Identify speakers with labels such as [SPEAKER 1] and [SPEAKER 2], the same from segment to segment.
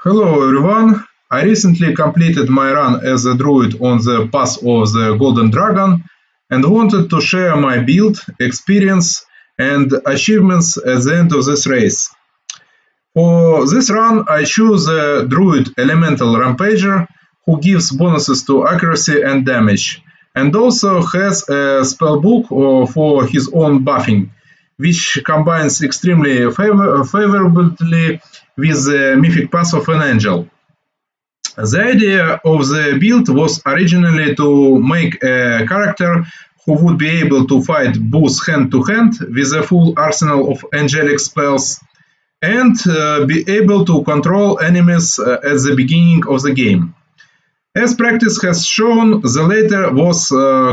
[SPEAKER 1] Hello everyone, I recently completed my run as a druid on the Path of the Golden Dragon and wanted to share my build, experience and achievements at the end of this race. For this run I choose a druid elemental rampager who gives bonuses to accuracy and damage, and also has a spellbook for his own buffing, which combines extremely favorably with the mythic path of an angel. The idea of the build was originally to make a character who would be able to fight both hand to hand with a full arsenal of angelic spells and be able to control enemies at the beginning of the game. As practice has shown, the latter was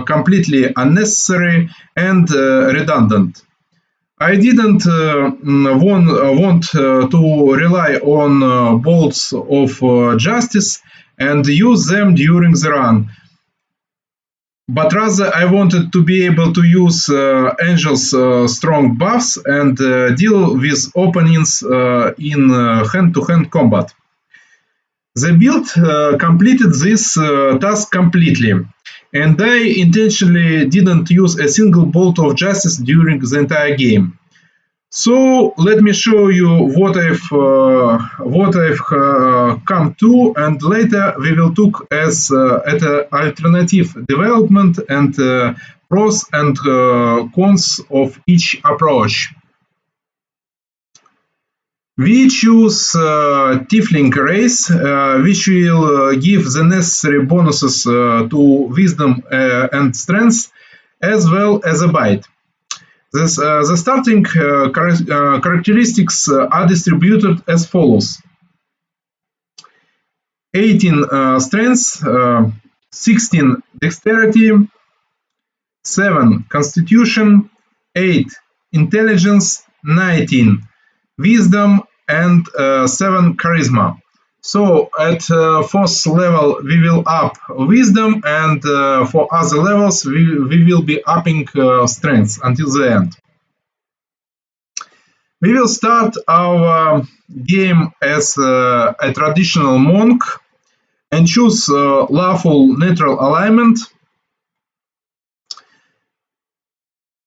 [SPEAKER 1] completely unnecessary and redundant. I didn't want to rely on bolts of justice and use them during the run, but rather I wanted to be able to use Angel's strong buffs and deal with openings in hand-to-hand combat. The build completed this task completely, and I intentionally didn't use a single bolt of justice during the entire game. So let me show you what I've come to, and later we will look at an alternative development and pros and cons of each approach. We choose Tiefling race, which will give the necessary bonuses to wisdom and strength, as well as a bite. The starting characteristics are distributed as follows: 18 strength, 16 dexterity, 7 constitution, 8 intelligence, 19 wisdom, and 7 charisma. So at fourth level we will up wisdom, and for other levels we will be upping strength until the end. We will start our game as a traditional monk and choose lawful neutral alignment.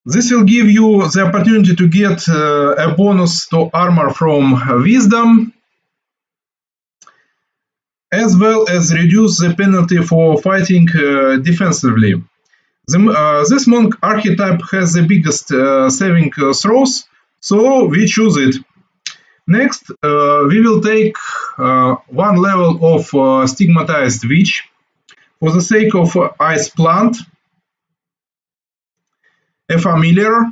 [SPEAKER 1] This will give you the opportunity to get a bonus to armor from wisdom, as well as reduce the penalty for fighting defensively. This monk archetype has the biggest saving throws, so we choose it. Next, we will take one level of Stigmatized Witch for the sake of Ice Plant, a familiar,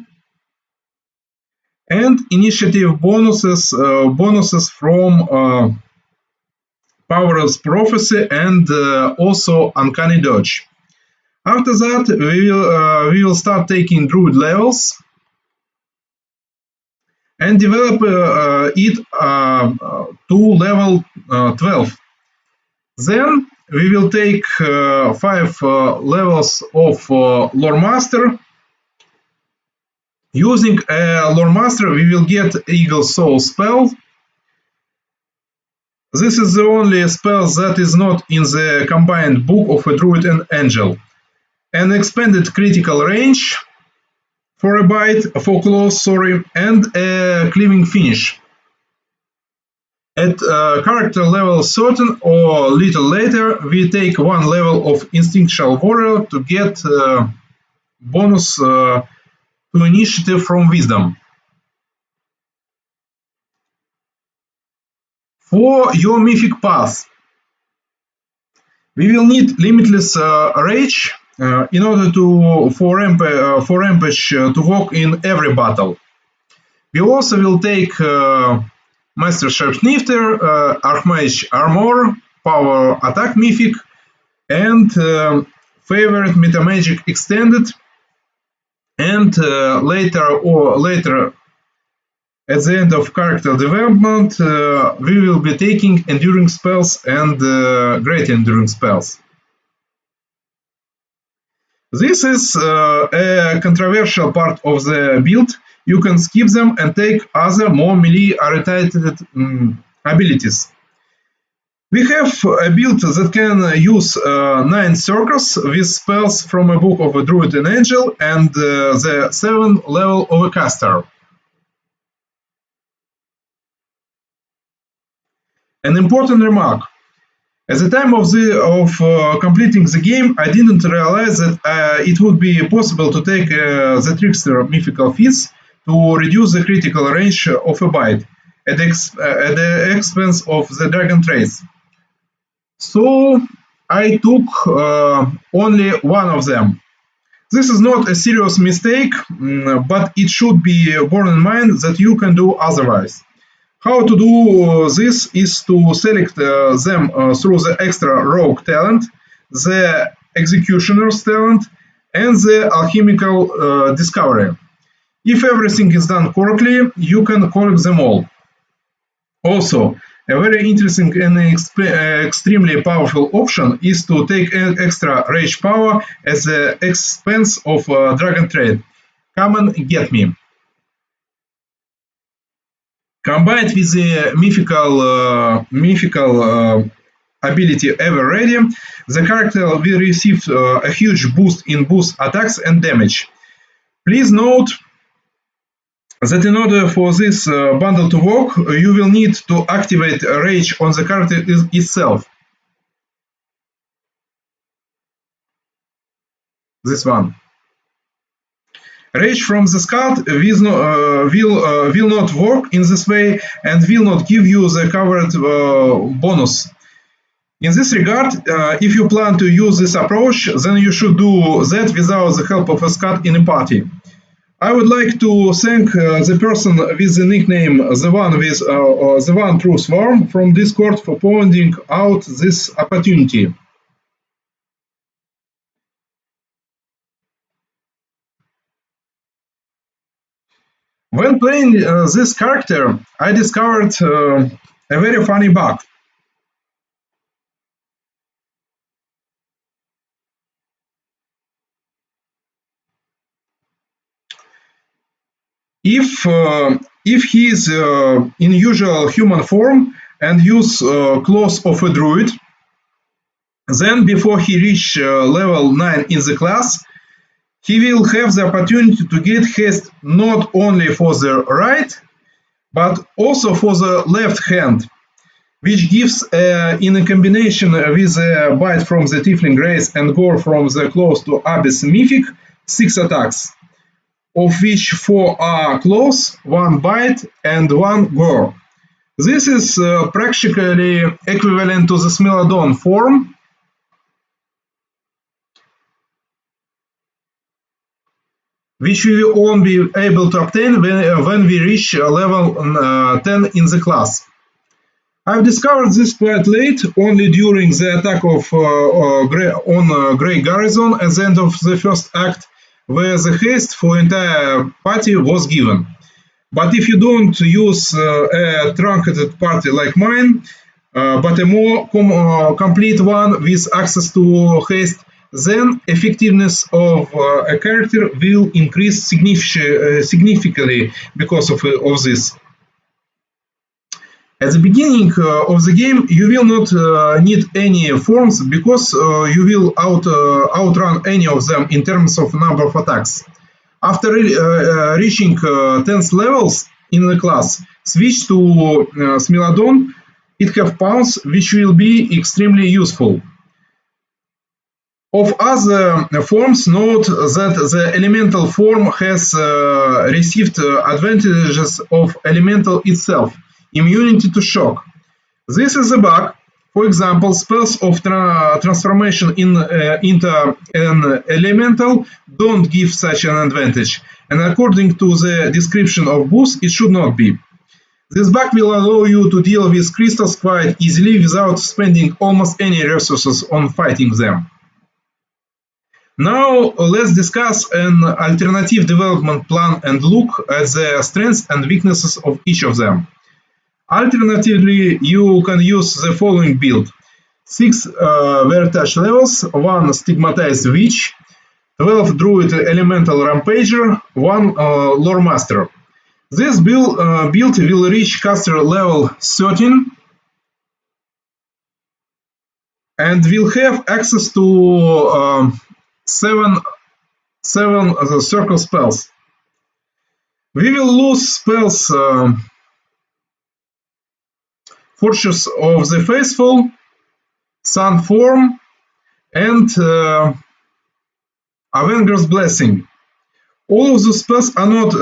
[SPEAKER 1] and initiative bonuses from Powerless Prophecy and also Uncanny Dodge. After that, we will start taking Druid levels and develop it to level 12. Then we will take 5 levels of Lore Master. Using a Lore Master, we will get Eagle Soul spell. This is the only spell that is not in the combined book of a Druid and Angel. An expanded critical range for a bite, for close, and a cleaving finish. At character level certain or little later, we take one level of Instinctual Warrior to get bonus to initiative from wisdom. For your mythic path, we will need limitless rage in order for rampage to work in every battle. We also will take Master Sharpsnifter, Archmage Armor, Power Attack Mythic, and Favorite Metamagic Extended. And later at the end of character development, we will be taking Enduring Spells and Great Enduring Spells. This is a controversial part of the build. You can skip them and take other more melee oriented abilities. We have a build that can use 9 circles with spells from a book of a druid and angel and the 7th level of a caster. An important remark. At the time of completing the game, I didn't realize that it would be possible to take the trickster mythical feats to reduce the critical range of a bite at the expense of the dragon traits. So I took only one of them. This is not a serious mistake, but it should be borne in mind that you can do otherwise. How to do this is to select them through the extra rogue talent, the executioner's talent, and the alchemical discovery. If everything is done correctly, you can collect them all. Also, a very interesting and extremely powerful option is to take extra rage power at the expense of dragon trade. Come and get me. Combined with the mythical ability Ever Ready, the character will receive a huge boost in both attacks and damage. Please note that in order for this bundle to work, you will need to activate Rage on the character itself. This one. Rage from the scout will not work in this way and will not give you the covered bonus. In this regard, if you plan to use this approach, then you should do that without the help of a scout in a party. I would like to thank the person with the nickname the one true swarm from Discord for pointing out this opportunity. When playing this character, I discovered a very funny bug. If he is in usual human form and use clothes of a druid, then before he reach level 9 in the class, he will have the opportunity to get haste not only for the right, but also for the left hand, which gives, in a combination with a bite from the Tiefling race and gore from the close to Abyss Mythic, 6 attacks, of which 4 are close, 1 bite, and 1 gore. This is practically equivalent to the Smilodon form, which we will only be able to obtain when we reach level 10 in the class. I've discovered this quite late, only during the attack on Grey Garrison at the end of the first act, where the haste for entire party was given. But if you don't use a truncated party like mine, but a more complete one with access to haste, then effectiveness of a character will increase significantly because of this. At the beginning of the game, you will not need any forms because you will outrun any of them in terms of number of attacks. After reaching 10th levels in the class, switch to Smilodon. It have pounds which will be extremely useful. Of other forms, note that the elemental form has received advantages of elemental itself, immunity to shock. This is a bug. For example, spells of transformation into an elemental don't give such an advantage, and according to the description of boost, it should not be. This bug will allow you to deal with crystals quite easily without spending almost any resources on fighting them. Now let's discuss an alternative development plan and look at the strengths and weaknesses of each of them. Alternatively, you can use the following build: 6 Vertage levels, 1 Stigmatized Witch, 12 Druid Elemental Rampager, 1 Lore Master. This build will reach caster level 13 and will have access to seven circle spells. We will lose spells Fortress of the Faithful, Sun Form, and Avenger's Blessing. All of the spells are not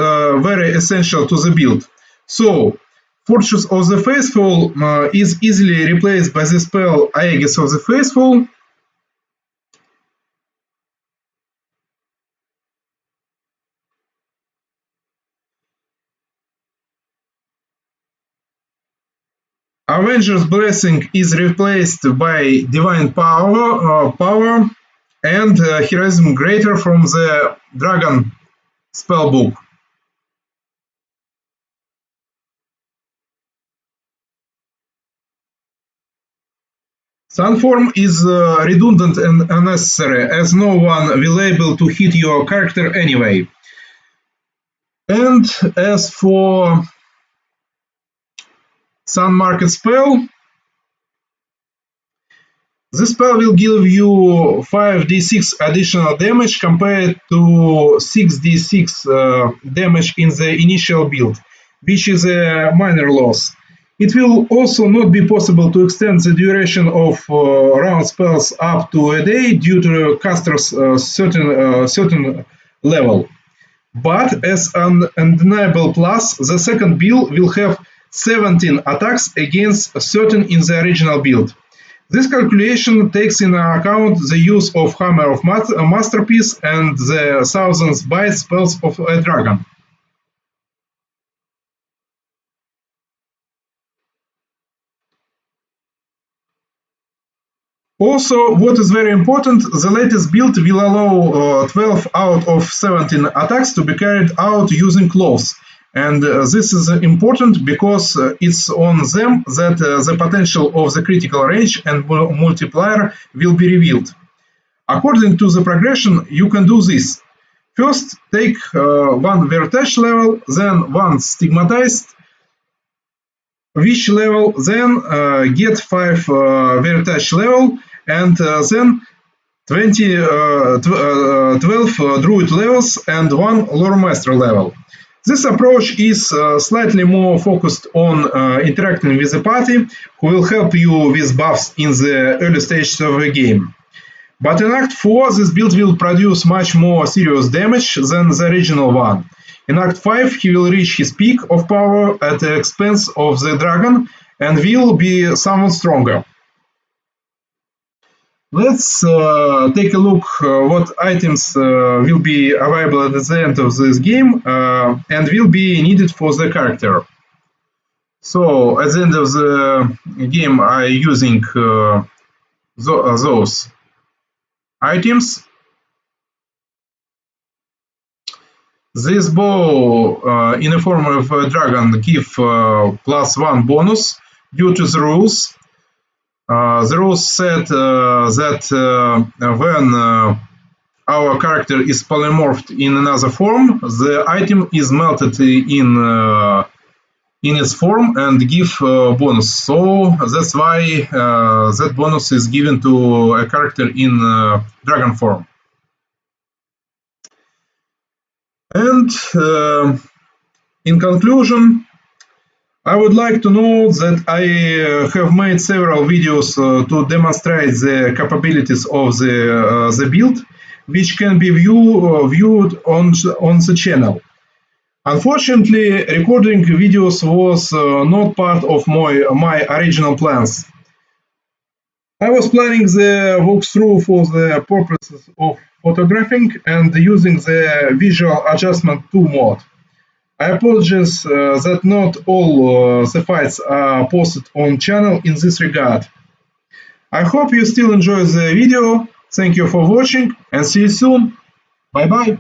[SPEAKER 1] very essential to the build. So, Fortress of the Faithful is easily replaced by the spell Aegis of the Faithful. Avenger's Blessing is replaced by Divine Power and Heroism Greater from the Dragon spellbook. Sunform is redundant and unnecessary, as no one will able to hit your character anyway. And as for Sun Market spell, this spell will give you 5d6 additional damage compared to 6d6 damage in the initial build, which is a minor loss. It will also not be possible to extend the duration of round spells up to a day due to caster's certain level. But as an undeniable plus, the second build will have 17 attacks against certain in the original build. This calculation takes into account the use of Hammer of Masterpiece and the thousands bite spells of a dragon. Also, what is very important, the latest build will allow 12 out of 17 attacks to be carried out using claws. And this is important because it's on them that the potential of the critical range and multiplier will be revealed. According to the progression, you can do this. First, take one Vertage level, then one Stigmatized Witch level, then get 5 Vertage level, and then 12 Druid levels and 1 Lore Master level. This approach is slightly more focused on interacting with the party, who will help you with buffs in the early stages of the game. But in Act 4, this build will produce much more serious damage than the original one. In Act 5, he will reach his peak of power at the expense of the dragon and will be somewhat stronger. Let's take a look what items will be available at the end of this game and will be needed for the character. So at the end of the game I'm using those items. This bow in the form of a dragon give +1 bonus due to the rules. The rules said that when our character is polymorphed in another form, the item is melted in its form and give bonus. So that's why that bonus is given to a character in dragon form. And in conclusion, I would like to note that I have made several videos to demonstrate the capabilities of the build, which can be viewed on the channel. Unfortunately, recording videos was not part of my original plans. I was planning the walkthrough for the purposes of photographing and using the visual adjustment tool mode. I apologize that not all the fights are posted on channel in this regard. I hope you still enjoy the video. Thank you for watching and see you soon. Bye bye.